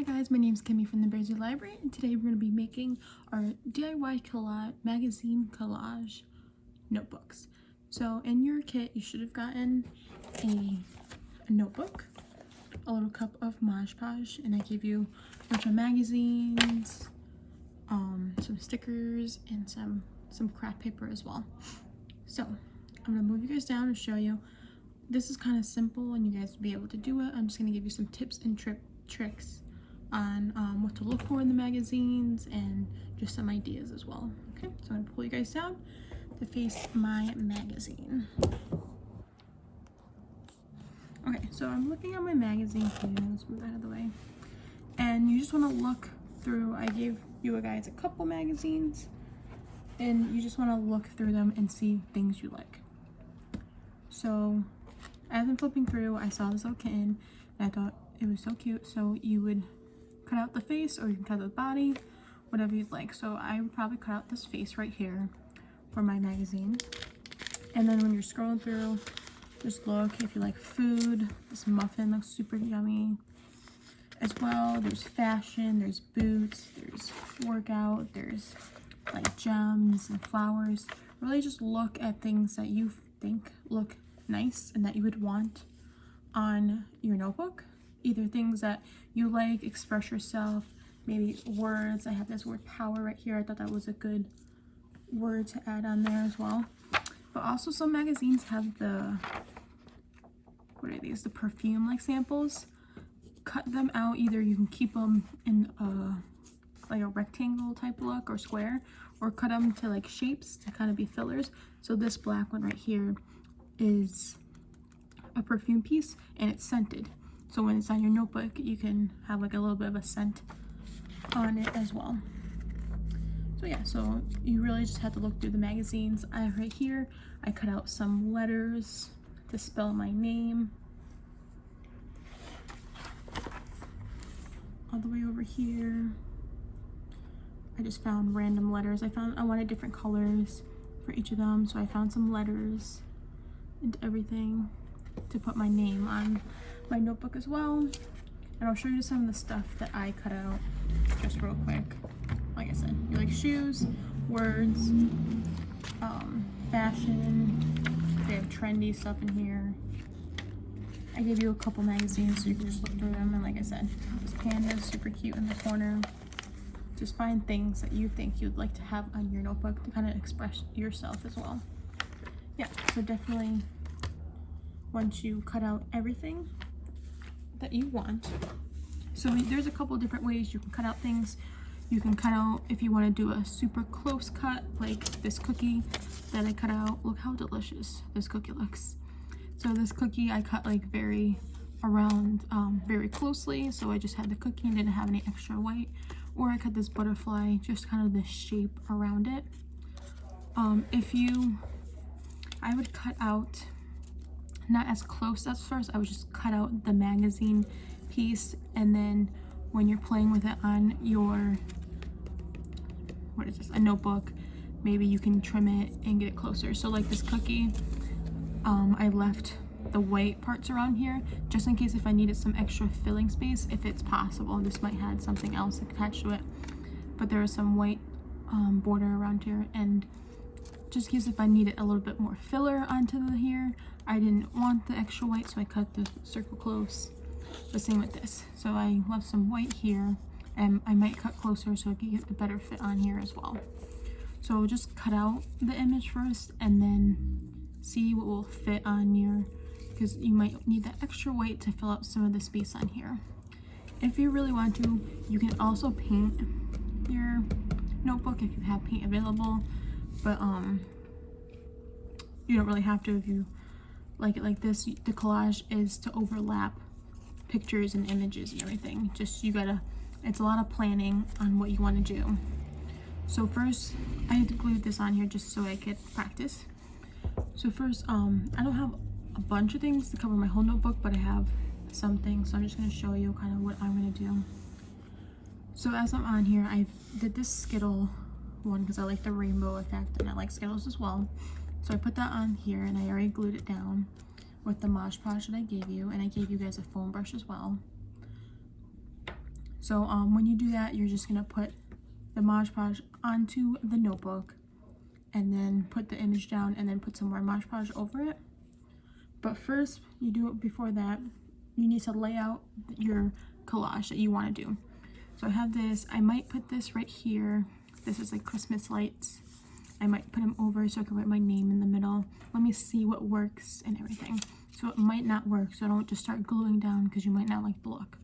Hi guys, my name is Kimmy from the Bearsley Library, and today we're going to be making our DIY magazine collage notebooks. So in your kit, you should have gotten a notebook, a little cup of Mod Podge, and I gave you a bunch of magazines, some stickers, and some craft paper as well. So I'm going to move you guys down and show you. This is kind of simple and you guys will be able to do it. I'm just going to give you some tips and tricks on what to look for in the magazines and just some ideas as well. Okay, so I'm going to pull you guys down to face my magazine. Okay, so I'm looking at my magazine here. Let's move that out of the way. And you just want to look through. I gave you guys a couple magazines and you just want to look through them and see things you like. So as I'm flipping through, I saw this little kitten and I thought it was so cute. So you would cut out the face or you can cut out the body, whatever you'd like. So I would probably cut out this face right here for my magazine. And then when you're scrolling through, just look if you like food. This muffin looks super yummy as well. There's fashion, there's boots, there's workout, there's like gems and flowers. Really just look at things that you think look nice and that you would want on your notebook. Either things that you like, express yourself, maybe words. I have this word power right here. I thought that was a good word to add on there as well. But also some magazines have the, what are these, the perfume like samples. Cut them out. Either you can keep them in like a rectangle type look or square, or cut them to like shapes to kind of be fillers. So this black one right here is a perfume piece and it's scented. So when it's on your notebook, you can have like a little bit of a scent on it as well. So yeah, so you really just have to look through the magazines. Right here, I cut out some letters to spell my name. All the way over here, I just found random letters. I wanted different colors for each of them, so I found some letters and everything to put my name on my notebook as well. And I'll show you some of the stuff that I cut out just real quick. Like I said, you like shoes, words, fashion. They have trendy stuff in here. I gave you a couple magazines so you can just look through them. And like I said, this panda is super cute in the corner. Just find things that you think you'd like to have on your notebook to kind of express yourself as well. Yeah, so definitely once you cut out everything that you want. So there's a couple different ways you can cut out things. You can cut out, if you want to do a super close cut, like this cookie that I cut out. Look how delicious this cookie looks. So this cookie I cut like very closely. So I just had the cookie and didn't have any extra white. Or I cut this butterfly, just kind of the shape around it. I would cut out, not as close as first, I would just cut out the magazine piece, and then when you're playing with it on your, what is this, a notebook, maybe you can trim it and get it closer. So like this cookie, I left the white parts around here just in case if I needed some extra filling space, if it's possible. This might have something else attached to it, but there is some white border around here, and just in case if I needed a little bit more filler onto here. I didn't want the extra white, so I cut the circle close. The same with this. So I left some white here, and I might cut closer so I can get a better fit on here as well. So just cut out the image first and then see what will fit on your, because you might need that extra white to fill out some of the space on here. If you really want to, you can also paint your notebook if you have paint available, but you don't really have to if you like it like this. The collage is to overlap pictures and images and everything. Just it's a lot of planning on what you want to do. So first I had to glue this on here just so I could practice. So first I don't have a bunch of things to cover my whole notebook, but I have some things, so I'm just going to show you kind of what I'm going to do. So as I'm on here, I did this Skittle one because I like the rainbow effect and I like Skittles as well. So I put that on here and I already glued it down with the Mod Podge that I gave you, and I gave you guys a foam brush as well. So when you do that, you're just gonna put the Mod Podge onto the notebook and then put the image down and then put some more Mod Podge over it. But first, you do it before that, you need to lay out your collage that you want to do. So I have this, I might put this right here. This is like Christmas lights. I might put them over so I can write my name in the middle. Let me see what works and everything. So it might not work, so don't just start gluing down because you might not like the look.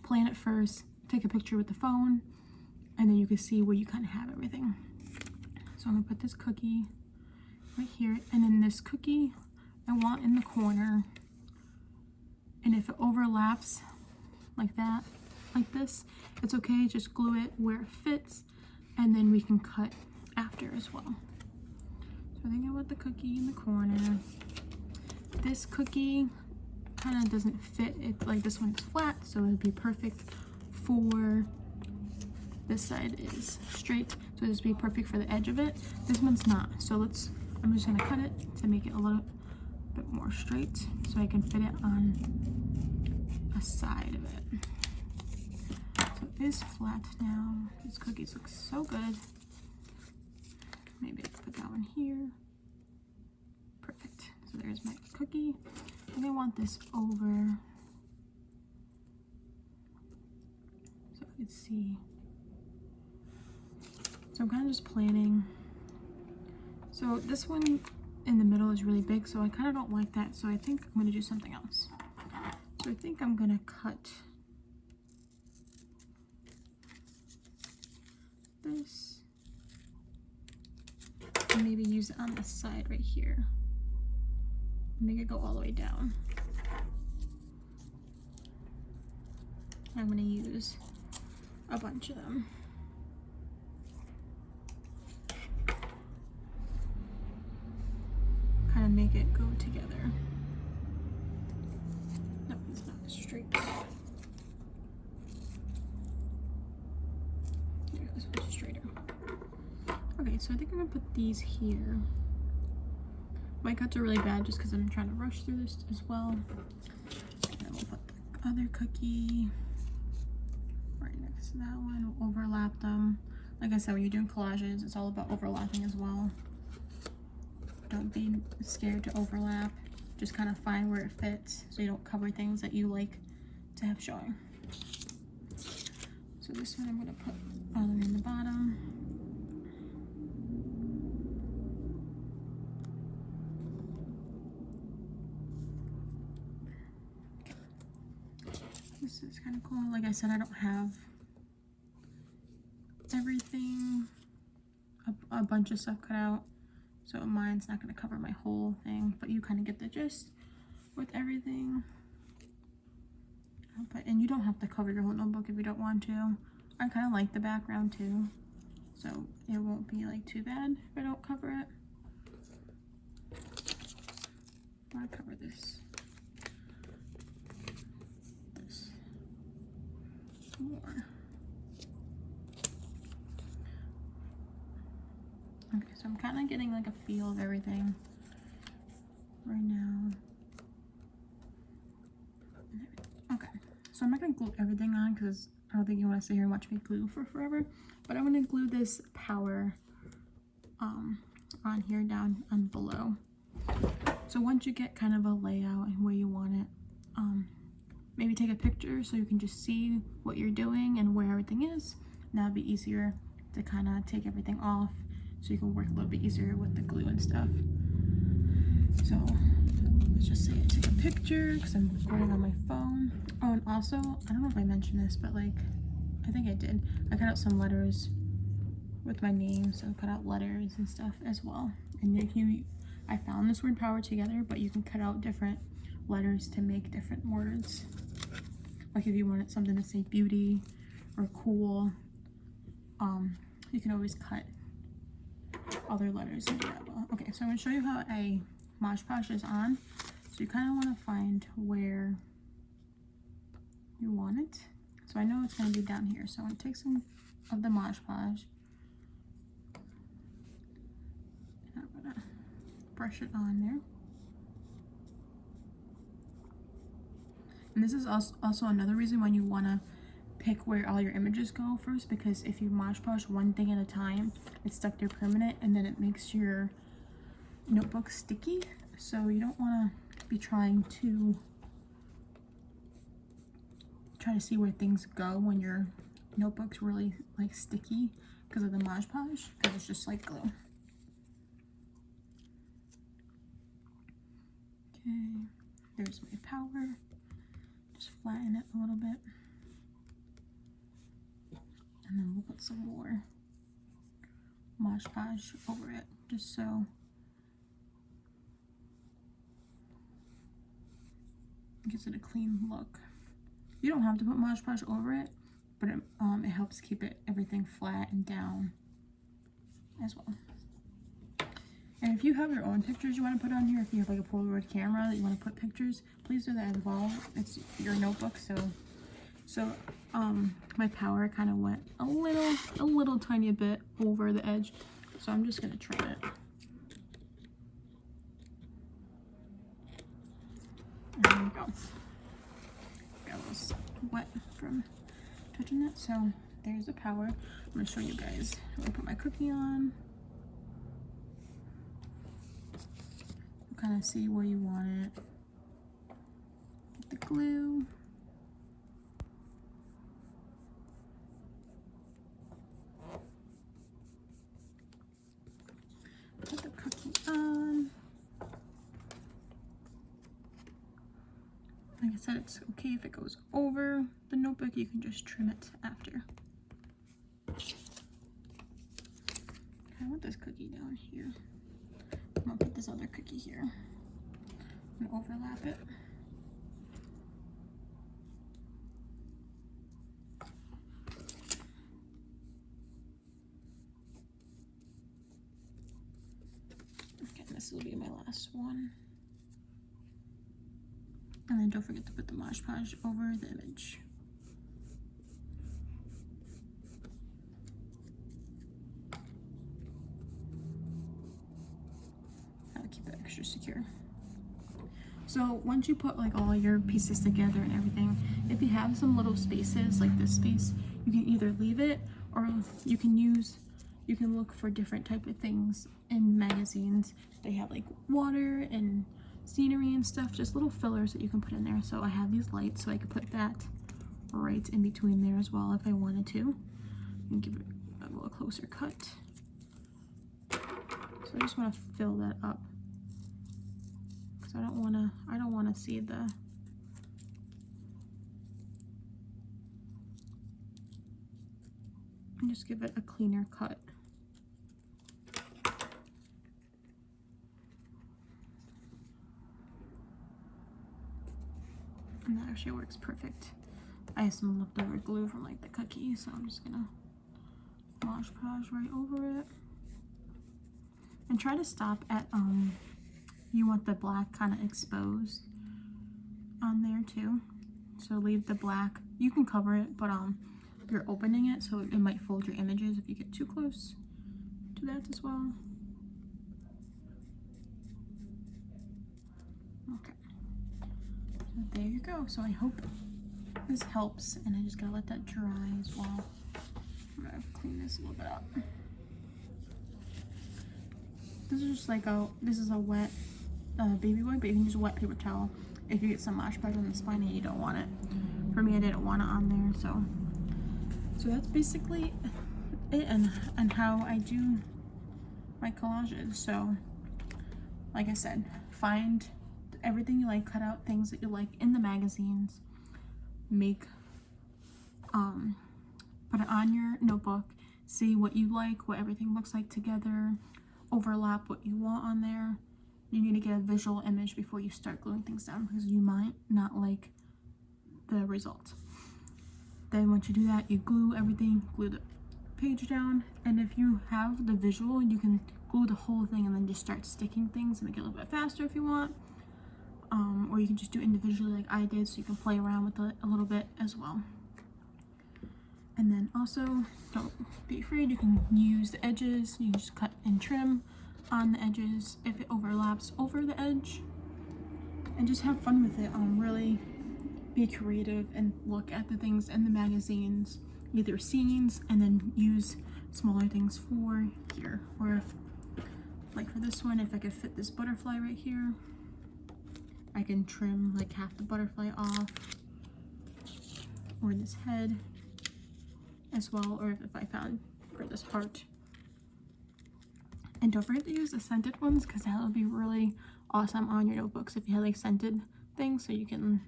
Plan it first, take a picture with the phone, and then you can see where you kind of have everything. So I'm gonna put this cookie right here, and then this cookie I want in the corner. And if it overlaps like that, like this, it's okay, just glue it where it fits, and then we can cut after as well. So I think I want the cookie in the corner. This cookie kind of doesn't fit it, like this one's flat, so it'd be perfect for this side is straight, so this would be perfect for the edge of it. This one's not, so I'm just gonna cut it to make it a little bit more straight so I can fit it on a side of it. So it is flat now. These cookies look so good. Maybe I can put that one here. Perfect. So there's my cookie. And I want this over so I can see. So I'm kind of just planning. So this one in the middle is really big, so I kind of don't like that. So I think I'm going to do something else. So I think I'm going to cut this and maybe use it on the side right here. Make it go all the way down. I'm going to use a bunch of them. Kind of make it go together. No, it's not straight. There, this one's straighter. Okay, so I think I'm gonna put these here. My cuts are really bad just because I'm trying to rush through this as well. And then we'll put the other cookie right next to that one. We'll overlap them. Like I said, when you're doing collages, it's all about overlapping as well. Don't be scared to overlap. Just kind of find where it fits so you don't cover things that you like to have showing. So this one I'm going to put all the way in the bottom. Okay. This is kind of cool. Like I said, I don't have everything, a bunch of stuff cut out. So mine's not going to cover my whole thing, but you kind of get the gist with everything. And you don't have to cover your whole notebook if you don't want to. I kind of like the background too, so it won't be like too bad if I don't cover it. I'll cover this more. Okay, so I'm kind of getting like a feel of everything right now. Okay, so I'm not going to glue everything on because I don't think you want to sit here and watch me glue for forever. But I'm going to glue this power on here down and below. So once you get kind of a layout and where you want it, maybe take a picture so you can just see what you're doing and where everything is. And that would be easier to kind of take everything off, so you can work a little bit easier with the glue and stuff. So let's just say I took a picture because I'm recording on my phone. Oh, and also, I don't know if I mentioned this, but like, I think I did. I cut out some letters with my name, so I cut out letters and stuff as well. And I found this word power together, but you can cut out different letters to make different words. Like if you wanted something to say beauty or cool, you can always cut other letters and do that well. Okay, so I'm going to show you how a Mod Podge is on. So you kind of want to find where you want it. So I know it's going to be down here. So I'm going to take some of the Mod Podge. And I'm going to brush it on there. And this is also another reason when you want to pick where all your images go first, because if you Mod Podge one thing at a time, it's stuck there permanent, and then it makes your notebook sticky. So you don't want to be trying to see where things go when your notebook's really like sticky because of the Mod Podge, because it's just like glue. Okay, there's my power. Just flatten it a little bit. And then we'll put some more Mod Podge over it, just so it gives it a clean look. You don't have to put Mod Podge over it, but it helps keep everything flat and down as well. And if you have your own pictures you want to put on here, if you have like a Polaroid camera that you want to put pictures, please do that as well. It's your notebook, so my power kind of went a little tiny bit over the edge, so I'm just gonna trim it. There we go. Got a little wet from touching it, so there's the power. I'm gonna show you guys. I'm gonna put my cookie on. Kind of see where you want it. Get the glue. Put the cookie on. Like I said, it's okay if it goes over the notebook. You can just trim it after. I want this cookie down here. I'm gonna put this other cookie here and overlap it. Okay, this will be my last one. And then don't forget to put the Mod Podge over the image. Keep it extra secure. So once you put like all your pieces together and everything, if you have some little spaces like this space, you can either leave it, or you can look for different type of things in magazines. They have like water and scenery and stuff, just little fillers that you can put in there. So I have these lights, so I could put that right in between there as well if I wanted to, and give it a little closer cut. So I just want to fill that up. I don't want to see the and just give it a cleaner cut. And that actually works perfect. I have some leftover glue from like the cookie, so I'm just gonna Mod Podge right over it. And try to stop at you want the black kind of exposed on there too, so leave the black. You can cover it, but you're opening it, so it might fold your images if you get too close to that as well. Okay, so there you go. So I hope this helps, and I just gotta let that dry as well. I'm gonna clean this a little bit up. This is just like this is a wet baby wipe, but you can use a wet paper towel if you get some Mod Podge on the spine and you don't want it. For me, I didn't want it on there, so that's basically it, and how I do my collages. So like I said, find everything you like, cut out things that you like in the magazines, make put it on your notebook, see what you like, what everything looks like together, overlap what you want on there. You need to get a visual image before you start gluing things down, because you might not like the result. Then once you do that, you glue everything, glue the page down, and if you have the visual, you can glue the whole thing and then just start sticking things and make it a little bit faster if you want. Or you can just do individually like I did, so you can play around with it a little bit as well. And then also, don't be afraid, you can use the edges, you can just cut and trim on the edges if it overlaps over the edge, and just have fun with it. Really be creative and look at the things in the magazines, either scenes, and then use smaller things for here. Or if, like for this one, if I could fit this butterfly right here, I can trim like half the butterfly off, or this head as well, or if I found for this heart. And don't forget to use the scented ones, because that would be really awesome on your notebooks if you had like scented things, so you can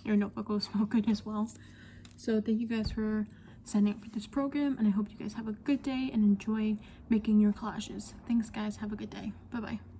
your notebook will smell good as well. So thank you guys for signing up for this program, and I hope you guys have a good day and enjoy making your collages. Thanks guys, have a good day. Bye bye.